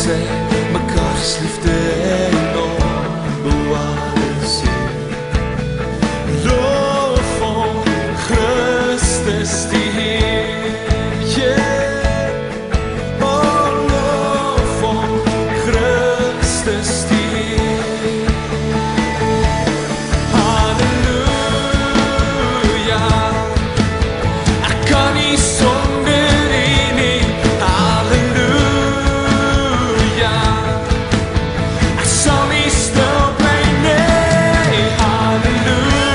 sê mekaar se liefde en onbewaarde sien. Lof om Christus die Heer, yeah. Oh, lof om Christus die Heer. Halleluja, ek kan nie sonder U nie. Halleluja, ek sal nie stil bly nie. Halleluja,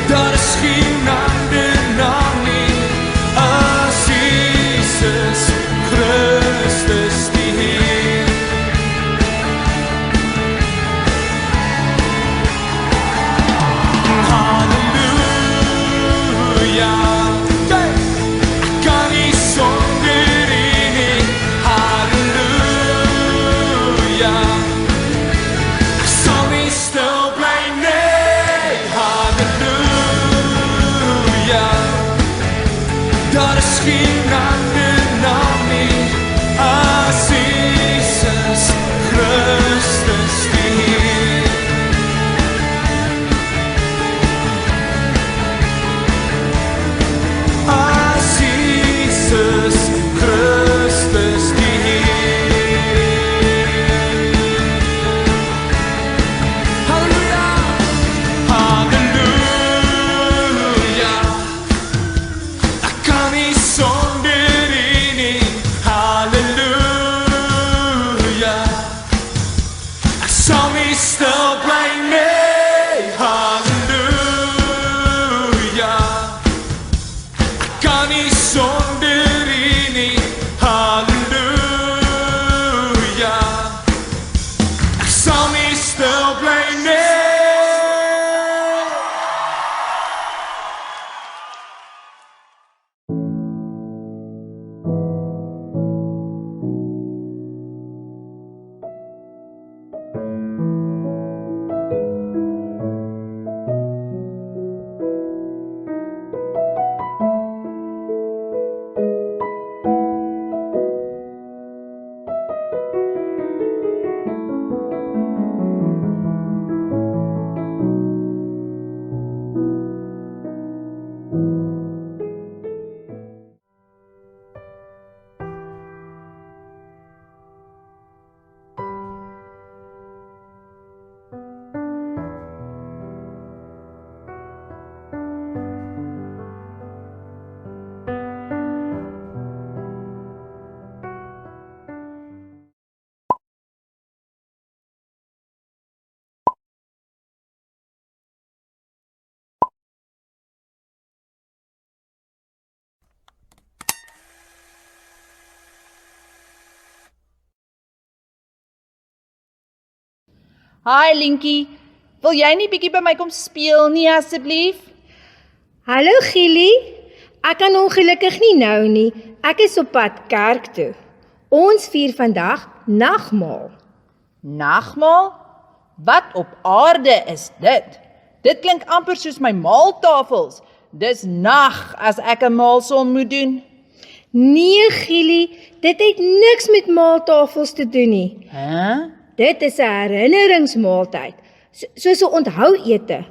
daar is geen ander naam nie as Jesus Christus die Heer. Halleluja, ek kan nie sonder U nie. Halleluja, ek sal nie stil bly nie. Halleluja, daar is geen ander naam nie as Jesus Christus die Heer. As Jesus Christus die Heer. Halleluja, halleluja, ek kan nie sonder U nie. Halleluja, ek sal nie stil bly nie. Halleluja, ek kan nie sonder U nie. Halleluja, ek sal nie stil bly nie. Hi Linkie, wil jy nie bietjie by my kom speel nie asseblief? Hallo Gielie, ek kan ongelukkig nie nou nie. Ek is op pad kerk toe. Ons vier vandag nagmaal. Nagmaal? Wat op aarde is dit? Dit klink amper soos my maaltafels. Dis nag as ek 'n maalsom moet doen. Nee Gielie, dit het niks met maaltafels te doen nie. Hæ? Dit is 'n herinneringsmaaltyd, soos 'n onthouete,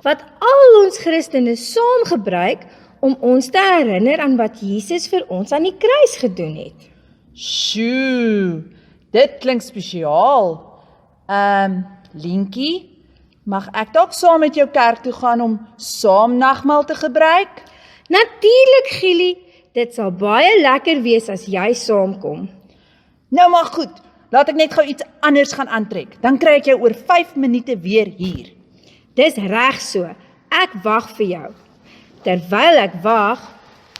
wat al ons Christene saam gebruik om ons te herinner aan wat Jesus vir ons aan die kruis gedoen het. Sjoe, dit klink spesiaal. Linkie, mag ek dalk saam met jou kerk toe gaan om saam nagmaal te gebruik? Natuurlik Gielie, dit sal baie lekker wees as jy saamkom. Nou maar goed, laat ek net gou iets anders gaan aantrek. Dan kry ek jou oor 5 minute weer hier. Dis reg so, ek wag vir jou. Terwyl ek wag,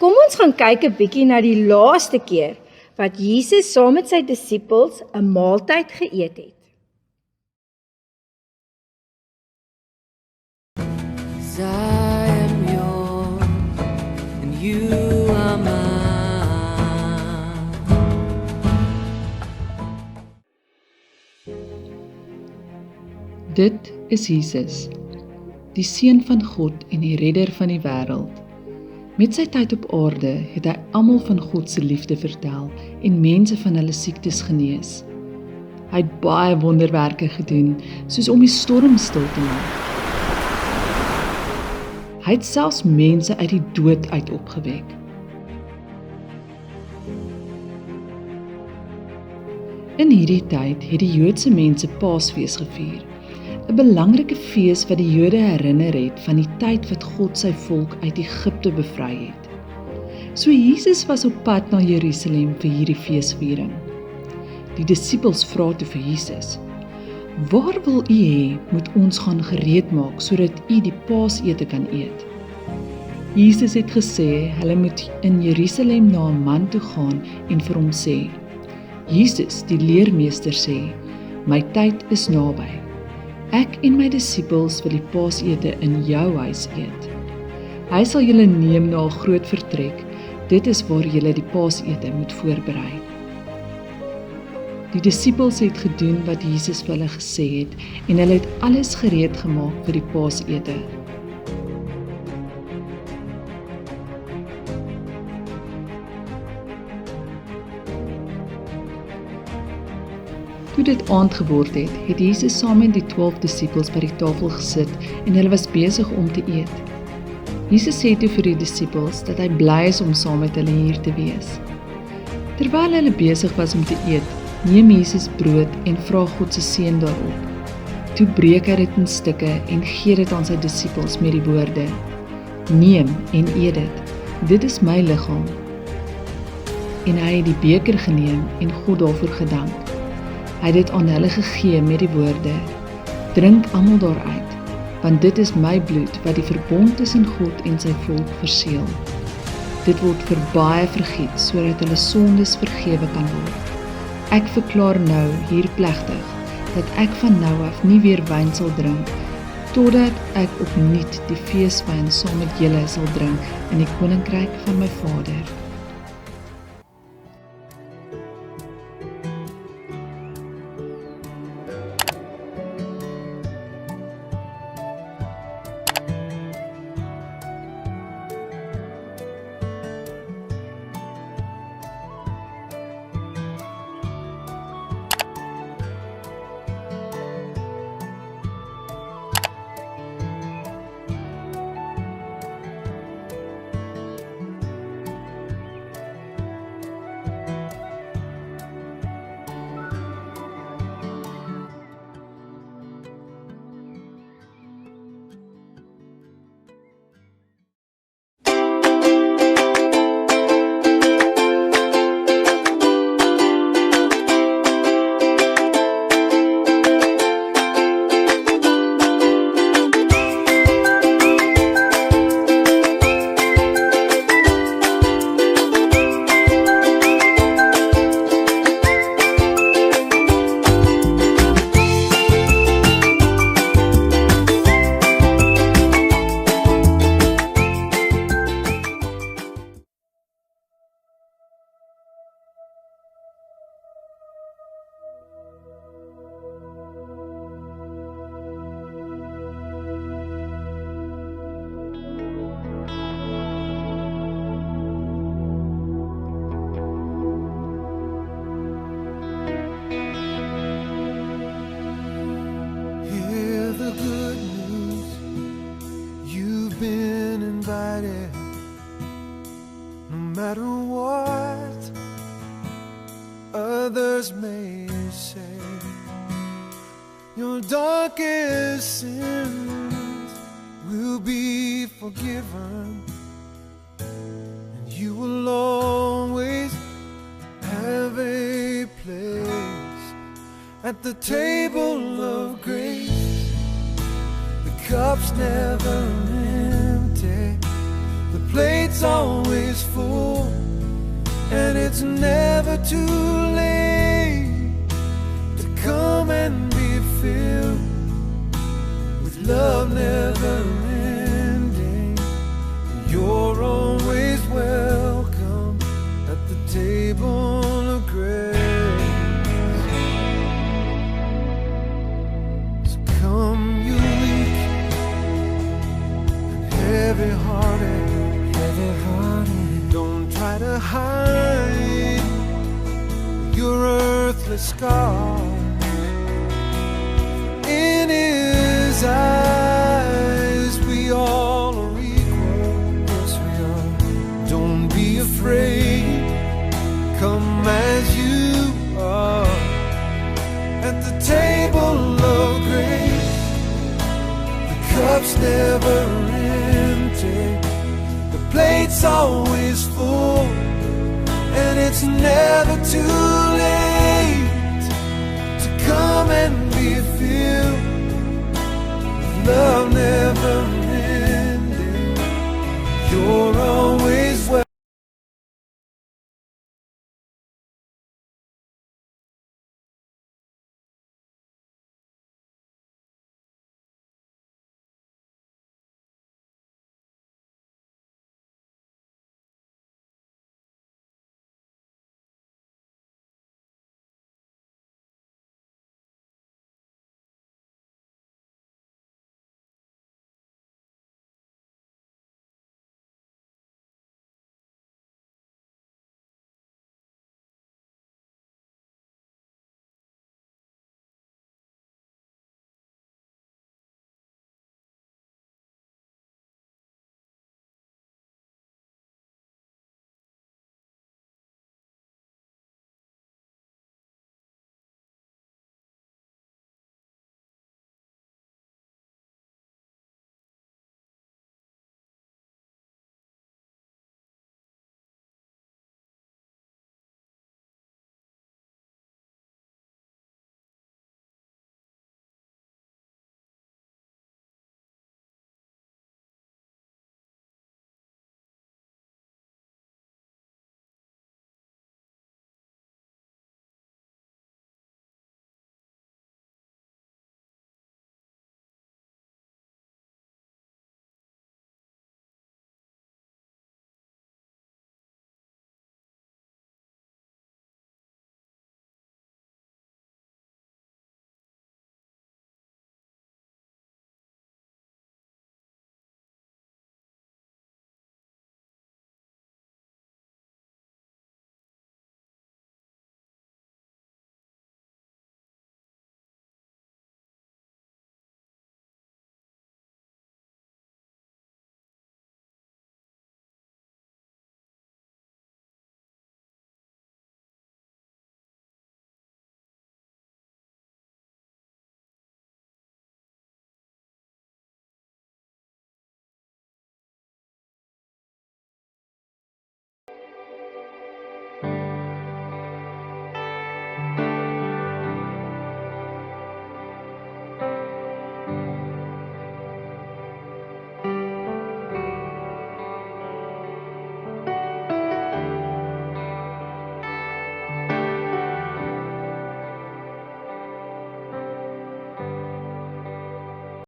kom ons gaan kyk 'n bietjie na die laaste keer wat Jesus saam met sy disippels 'n maaltyd geëet het. I am yours and you are mine. Dit is Jesus, die Seun van God en die Redder van die wêreld. Met sy tyd op aarde het hy almal van God se liefde vertel en mense van hulle siektes genees. Hy het baie wonderwerke gedoen, soos om die storm stil te maak. Hy het selfs mense uit die dood uit opgewek. In hierdie tyd het die Joodse mense Paasfees gevier, 'n belangrike fees wat die Jode herinner het van die tyd wat God sy volk uit Egipte bevry het. So Jesus was op pad na Jerusalem vir hierdie feesviering. Die disippels vra toe vir Jesus: "Waar wil u hê moet ons gaan gereed maak sodat u die Paasete kan eet?" Jesus het gesê hulle moet in Jerusalem na 'n man toe gaan en vir hom sê: "Jesus, die leermeester sê, my tyd is naby. Ek en my disippels wil die Paasete in jou huis eet. Hy sal julle neem na 'n groot vertrek, dit is waar julle die Paasete moet voorberei." Die disippels het gedoen wat Jesus vir hulle gesê het en hulle het alles gereed gemaak vir die Paasete. Toe dit aand geword het, het Jesus saam met die 12 disippels by die tafel gesit en hulle was besig om te eet. Jesus sê toe vir die disippels dat hy bly is om saam met hulle hier te wees. Terwyl hulle besig was om te eet, neem Jesus brood en vra God se seën daarop. Toe breek hy dit in stukke en gee dit aan sy disippels met die woorde: "Neem en eet dit, dit is my liggaam." En hy het die beker geneem en God daarvoor gedank. Hy het dit aan hulle gegee met die woorde: "Drink almal daaruit, want dit is my bloed wat die verbond tussen God en sy volk verseël. Dit word vir baie vergiet sodat hulle sondes vergewe kan word. Ek verklaar nou hier plegtig dat ek van nou af nie weer wyn sal drink totdat ek opnuut die feeswyn saam met julle sal drink in die koninkryk van my Vader." others may say. Your darkest sins will be forgiven, and you will always have a place at the table of grace. The cup's never empty, the plate's always full, and it's never too late to come and be filled with love never ending. You're always welcome at the table of grace. So come, you weak and heavy-hearted, the scars. In His eyes, we all are equal. Yes, we are. Don't be afraid. Come as you are. At the table of grace, the cup's never empty. The plate's always full, and it's never too